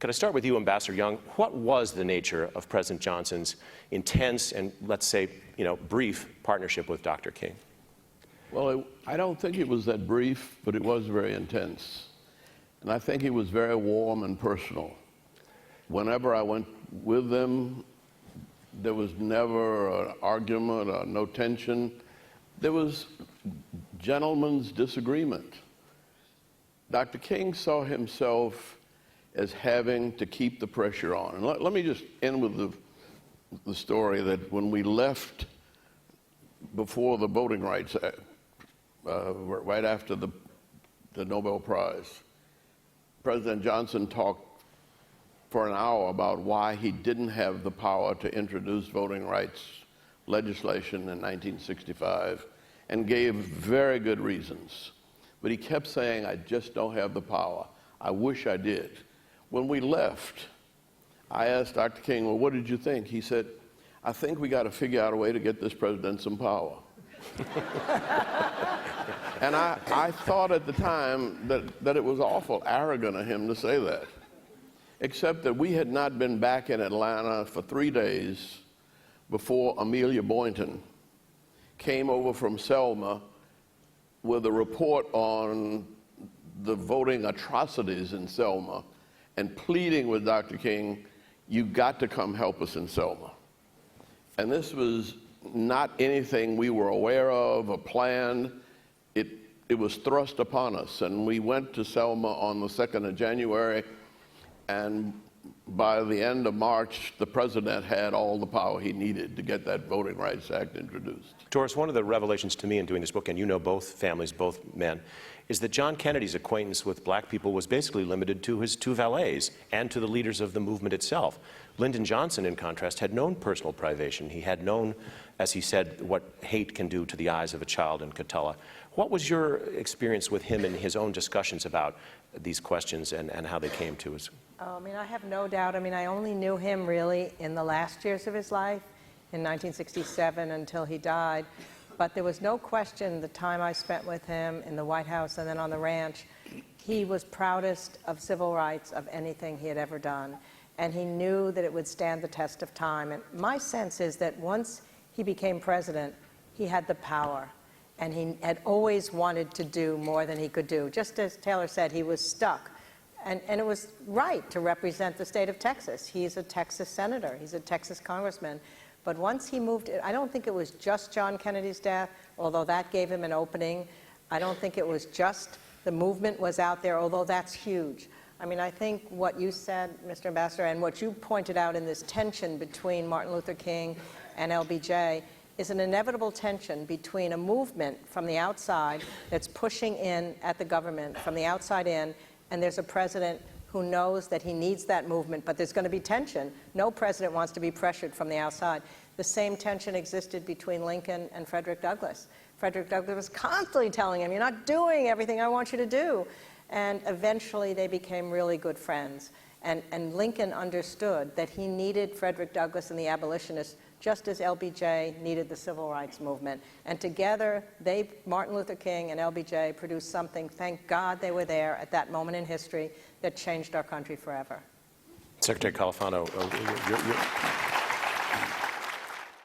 Could I start with you, Ambassador Young? What was the nature of President Johnson's intense and, let's say, brief partnership with Dr. King? Well, I don't think it was that brief, but it was very intense. And I think it was very warm and personal. Whenever I went with them, there was never an argument or no tension. There was gentlemen's disagreement. Dr. King saw himself as having to keep the pressure on. And let me just end with the story that when we left before the Voting Rights Act, right after the Nobel Prize, President Johnson talked for an hour about why he didn't have the power to introduce voting rights legislation in 1965 and gave very good reasons. But he kept saying, I just don't have the power. I wish I did. When we left, I asked Dr. King, well, what did you think? He said, I think we got to figure out a way to get this president some power. And I thought at the time that it was awful arrogant of him to say that, except that we had not been back in Atlanta for 3 days before Amelia Boynton came over from Selma with a report on the voting atrocities in Selma and pleading with Dr. King, you got to come help us in Selma. And this was not anything we were aware of or planned. It was thrust upon us, and we went to Selma on the 2nd of January, and by the end of March, the president had all the power he needed to get that Voting Rights Act introduced. Doris, one of the revelations to me in doing this book, and you know both families, both men, is that John Kennedy's acquaintance with black people was basically limited to his 2 valets and to the leaders of the movement itself. Lyndon Johnson, in contrast, had known personal privation. He had known, as he said, what hate can do to the eyes of a child in Catella. What was your experience with him in his own discussions about these questions and how they came to us? I mean, I have no doubt. I mean, I only knew him really in the last years of his life, in 1967 until he died. But there was no question the time I spent with him in the White House and then on the ranch, he was proudest of civil rights of anything he had ever done. And he knew that it would stand the test of time. And my sense is that once he became president, he had the power. And he had always wanted to do more than he could do. Just as Taylor said, he was stuck. And it was right to represent the state of Texas. He's a Texas senator. He's a Texas congressman. But once he moved, I don't think it was just John Kennedy's death, although that gave him an opening. I don't think it was just the movement was out there, although that's huge. I mean, I think what you said, Mr. Ambassador, and what you pointed out in this tension between Martin Luther King and LBJ is an inevitable tension between a movement from the outside that's pushing in at the government from the outside in, and there's a president who knows that he needs that movement, but there's going to be tension. No president wants to be pressured from the outside. The same tension existed between Lincoln and Frederick Douglass. Frederick Douglass was constantly telling him, you're not doing everything I want you to do. And eventually they became really good friends. And Lincoln understood that he needed Frederick Douglass and the abolitionists just as LBJ needed the civil rights movement. And together, Martin Luther King and LBJ produced something, thank God they were there at that moment in history, that changed our country forever. Secretary Califano,